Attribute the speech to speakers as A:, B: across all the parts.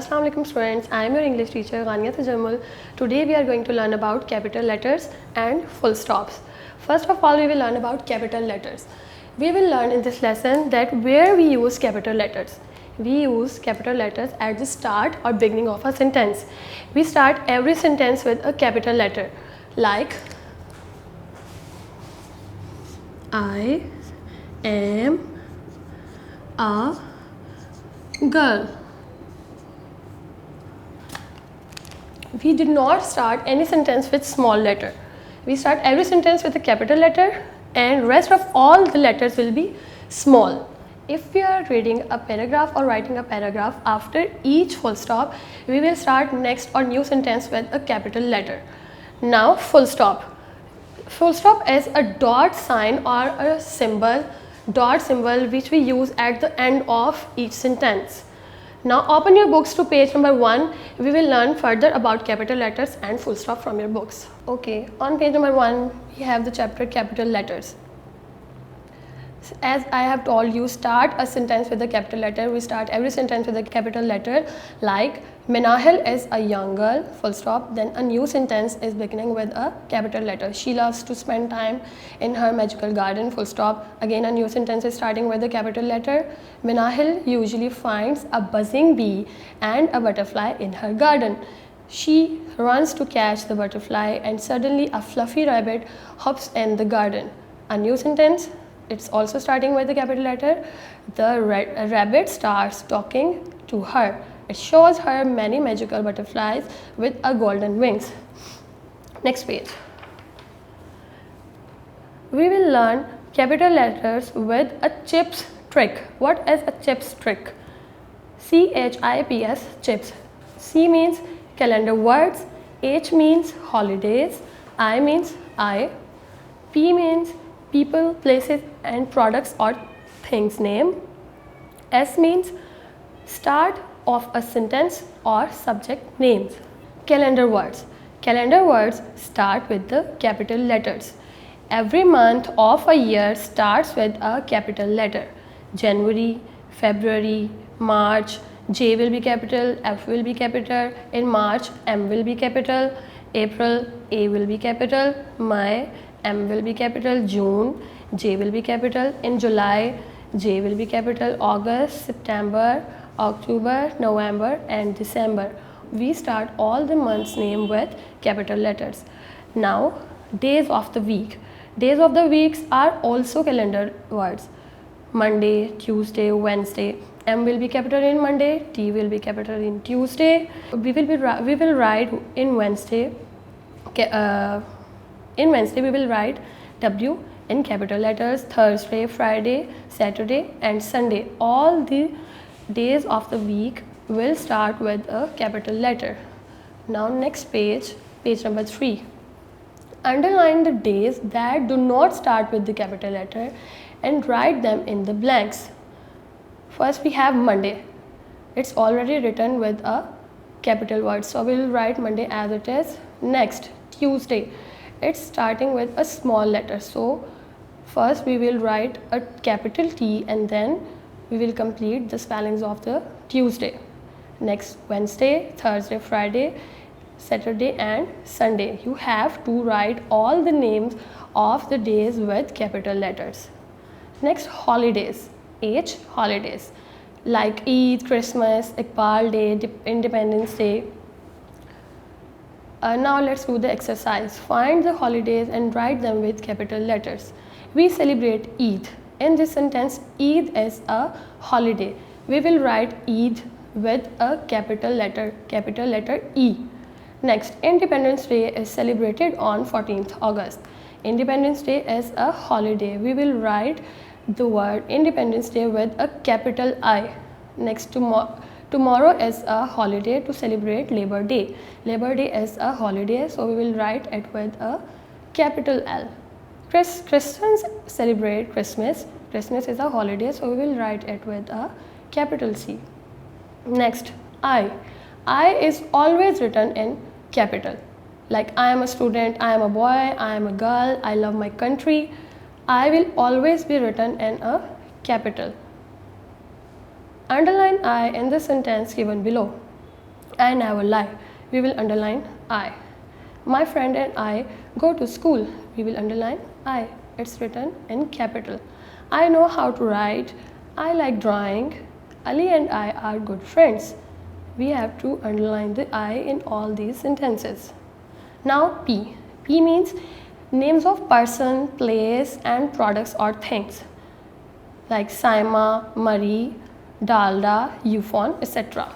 A: Assalamu alaikum students, I am your English teacher Ghania Tajammul. Today we are going to learn about capital letters and full stops. First of all, we will learn about capital letters. We will learn in this lesson that where we use capital letters. We use capital letters at the start or beginning of a sentence. We start every sentence with a capital letter like I am a girl. We did not start any sentence with small letter. We start every sentence with a capital letter and rest of all the letters will be small. If we are reading a paragraph or writing a paragraph, after each full stop, we will start next or new sentence with a capital letter. Now full stop. Full stop is a dot sign or a symbol, dot symbol which we use at the end of each sentence. Now open your books to page number 1. We will learn further about capital letters and full stop from your books. Okay, on page number 1 we have the chapter capital letters. As I have told you, start a sentence with a capital letter. We start every sentence with a capital letter like Minahil is a young girl, full stop. Then a new sentence is beginning with a capital letter. She loves to spend time in her magical garden, full stop. Again a new sentence is starting with a capital letter. Minahil usually finds a buzzing bee and a butterfly in her garden. She runs to catch the butterfly and suddenly a fluffy rabbit hops in the garden. A new sentence, it's also starting with the capital letter. The rabbit starts talking to her. It shows her many magical butterflies with a golden wings. Next page. We will learn capital letters with a chips trick. What is a chips trick? CHIPS, chips. C means calendar words, H means holidays, I means I, P means people, places and products or things name, S means start of a sentence or subject names. Calendar words. Calendar words start with the capital letters. Every month of a year starts with a capital letter. January, February, March, J will be capital, F will be capital. In March, M will be capital. April, A will be capital. May, M will be capital. June, J will be capital. In July, J will be capital. August, September, October, November and December. We start all the months name with capital letters. Now days of the week. Days of the weeks are also calendar words. Monday, Tuesday, Wednesday. M will be capital in Monday, T will be capital in Tuesday. We will write in Wednesday. In Wednesday we will write W in capital letters. Thursday, Friday, Saturday and Sunday. All the days of the week will start with a capital letter. Now next page, page number 3. Underline the days that do not start with the capital letter and write them in the blanks. First we have Monday. It's already written with a capital word, so we will write Monday as it is. Next, Tuesday. It's starting with a small letter, so first we will write a capital T and then we will complete the spellings of the Tuesday. Next, Wednesday, Thursday, Friday, Saturday and Sunday. You have to write all the names of the days with capital letters. Next, holidays. H, holidays like Eid, Christmas, Iqbal Day, Independence Day. Now let's do the exercise. Find the holidays and write them with capital letters. We celebrate Eid. In this sentence, Eid is a holiday. We will write Eid with a capital letter E. Next, Independence Day is celebrated on 14th August. Independence Day is a holiday. We will write the word Independence Day with a capital I. Next, tomorrow is a holiday to celebrate Labor Day. Labor Day is a holiday, so we will write it with a capital L. Christians celebrate Christmas. Christmas is a holiday, so we will write it with a capital C. Next, I. I is always written in capital. Like I am a student, I am a boy, I am a girl, I love my country. I will always be written in a capital. Underline I in the sentence given below. I never lie. We will underline I. My friend and I go to school. We will underline I. It's written in capital. I know how to write. I like drawing. Ali and I are good friends. We have to underline the I in all these sentences. Now P. P means names of person, place and products or things like Saima, Marie, Dalda, Yufon, etc.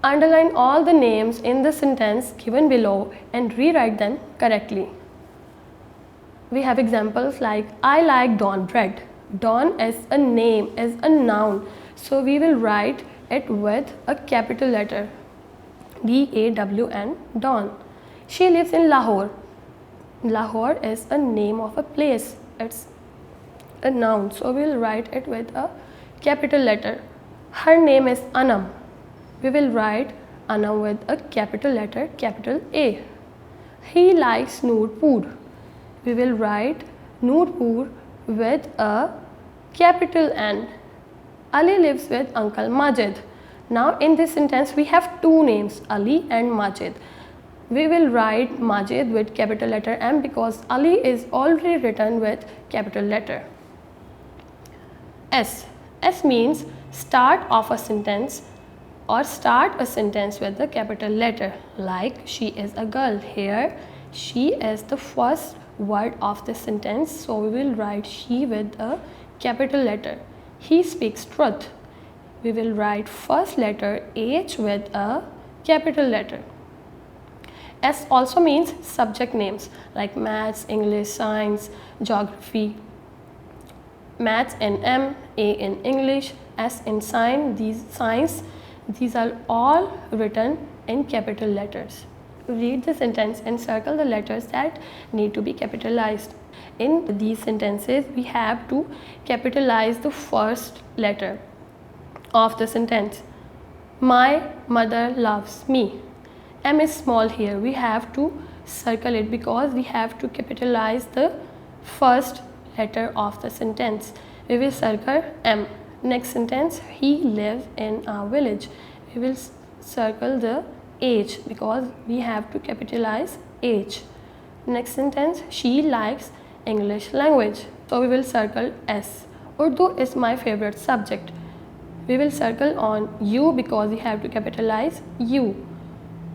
A: Underline all the names in the sentence given below and rewrite them correctly. We have examples like I like dawn bread. Dawn is a name, is a noun. So we will write it with a capital letter D-A-W-N, dawn. She lives in Lahore. Lahore is a name of a place. It's a noun. So we will write it with a capital letter. Her name is Anam. We will write Anam with a capital letter, capital A. He likes Noorpur. We will write Noorpur with a capital N. Ali lives with Uncle Majid. Now in this sentence we have two names, Ali and Majid. We will write Majid with capital letter M because Ali is already written with capital letter. S. S means start of a sentence or start a sentence with the capital letter, like she is a girl. Here she is the first word of the sentence, so we will write she with a capital letter. He speaks truth. We will write first letter H with a capital letter. S also means subject names like maths, English, science, geography. Maths in M, A in English, S in science. These are all written in capital letters. Read the sentence and circle the letters that need to be capitalized. In these sentences, we have to capitalize the first letter of the sentence. My mother loves me. M is small here. We have to circle it because we have to capitalize the first letter of the sentence. We will circle M. Next sentence, he lives in our village. We will circle the H because we have to capitalize H. Next sentence, she likes English language. So we will circle S. Urdu is my favorite subject. We will circle on U because we have to capitalize U.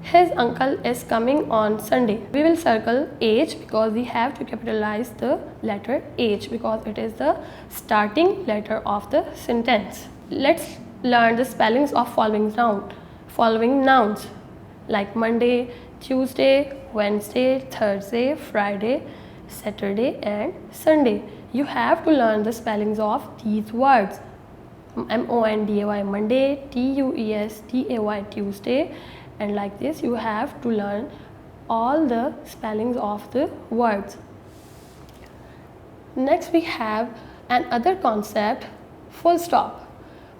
A: His uncle is coming on Sunday. We will circle H because we have to capitalize the letter H because it is the starting letter of the sentence. Let's learn the spellings of following nouns like Monday, Tuesday, Wednesday, Thursday, Friday, Saturday and Sunday. You have to learn the spellings of these words. M-O-N-D-A-Y Monday, T-U-E-S-T-A-Y Tuesday, and like this you have to learn all the spellings of the words. Next we have another concept, full stop.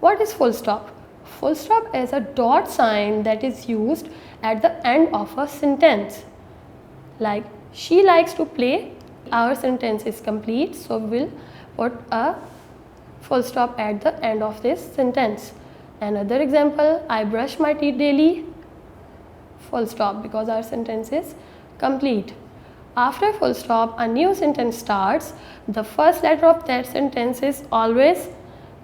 A: What is full stop? Full stop is a dot sign that is used at the end of a sentence. Like she likes to play, our sentence is complete, so we will put a full stop at the end of this sentence. Another example, I brush my teeth daily, full stop because our sentence is complete. After full stop, a new sentence starts. The first letter of that sentence is always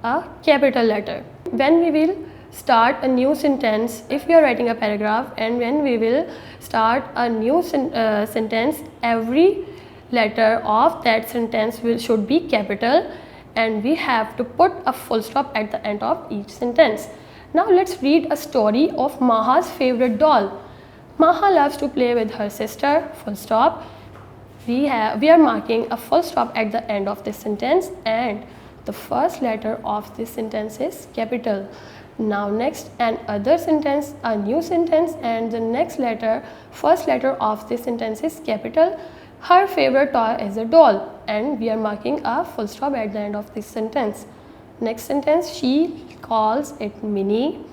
A: a capital letter. When we will start a new sentence, if we are writing a paragraph and when we will start a new sentence, every letter of that sentence should be capital and we have to put a full stop at the end of each sentence. Now let's read a story of Maha's favorite doll. Maha loves to play with her sister, full stop. We are marking a full stop at the end of this sentence and the first letter of this sentence is capital. Now next another sentence, a new sentence, and the next letter, first letter of this sentence is capital. Her favorite toy is a doll and we are marking a full stop at the end of this sentence. Next sentence, she calls it Minnie,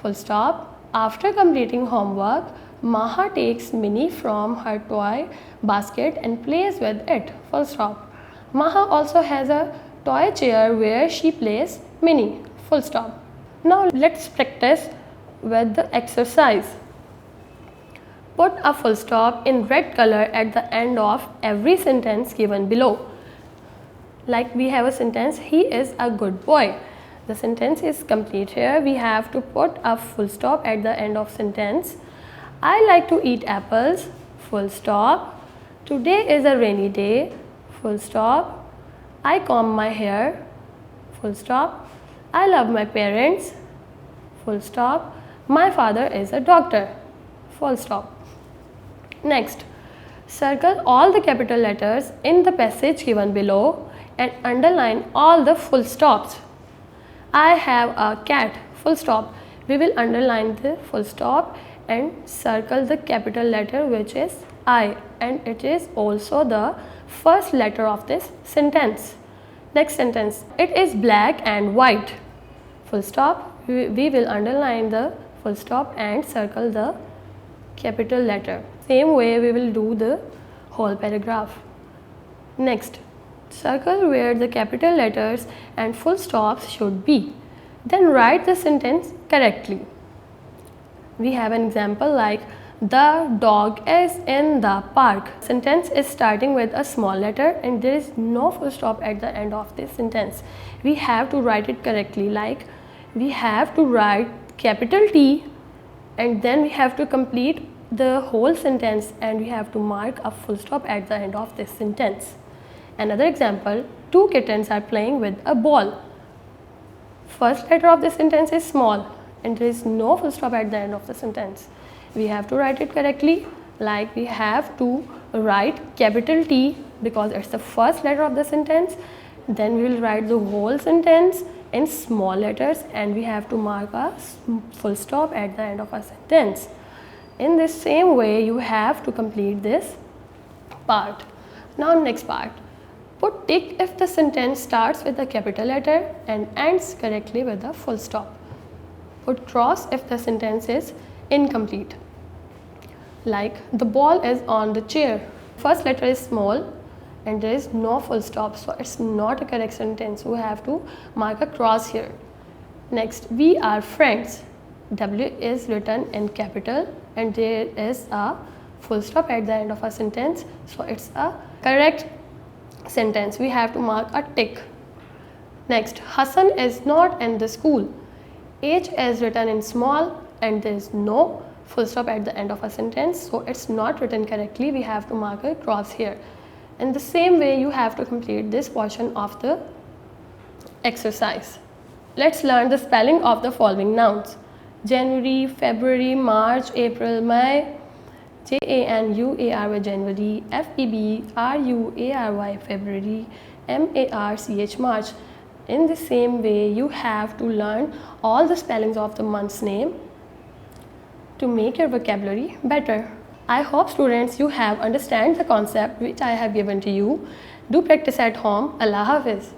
A: full stop. After completing homework, Maha takes Minnie from her toy basket and plays with it, full stop. Maha also has a toy chair where she plays Minnie, full stop. Now let's practice with the exercise. Put a full stop in red color at the end of every sentence given below. Like we have a sentence, he is a good boy. The sentence is complete here. We have to put a full stop at the end of sentence. I like to eat apples, full stop. Today is a rainy day, full stop. I comb my hair, full stop. I love my parents, full stop. My father is a doctor, full stop. Next, circle all the capital letters in the passage given below and underline all the full stops. I have a cat, full stop. We will underline the full stop and circle the capital letter which is I, and it is also the first letter of this sentence. Next sentence, it is black and white, full stop. We will underline the full stop and circle the capital letter. Same way we will do the whole paragraph. Next, circle where the capital letters and full stops should be. Then write the sentence correctly. We have an example like the dog is in the park. Sentence is starting with a small letter and there is no full stop at the end of this sentence. We have to write it correctly, like we have to write capital T and then we have to complete the whole sentence and we have to mark a full stop at the end of this sentence. Another example, two kittens are playing with a ball. First letter of this sentence is small and there is no full stop at the end of the sentence. We have to write it correctly, like we have to write capital T because it's the first letter of the sentence. Then we will write the whole sentence in small letters and we have to mark a full stop at the end of a sentence. In this same way, you have to complete this part. Now next part. Put tick if the sentence starts with a capital letter and ends correctly with a full stop. Put cross if the sentence is incomplete. Like the ball is on the chair. First letter is small and there is no full stop, so it's not a correct sentence. We have to mark a cross here. Next, we are friends. W is written in capital and there is a full stop at the end of a sentence, so it's a correct sentence. We have to mark a tick. Next, Hassan is not in the school. H is written in small and there is no full stop at the end of a sentence, so it's not written correctly. We have to mark a cross here. In the same way, you have to complete this portion of the exercise. Let's learn the spelling of the following nouns: January, February, March, April, May. January, January, February, February, March, March. In the same way, you have to learn all the spellings of the month's name to make your vocabulary better. I hope students you have understand the concept which I have given to you. Do practice at home. Allah Hafiz.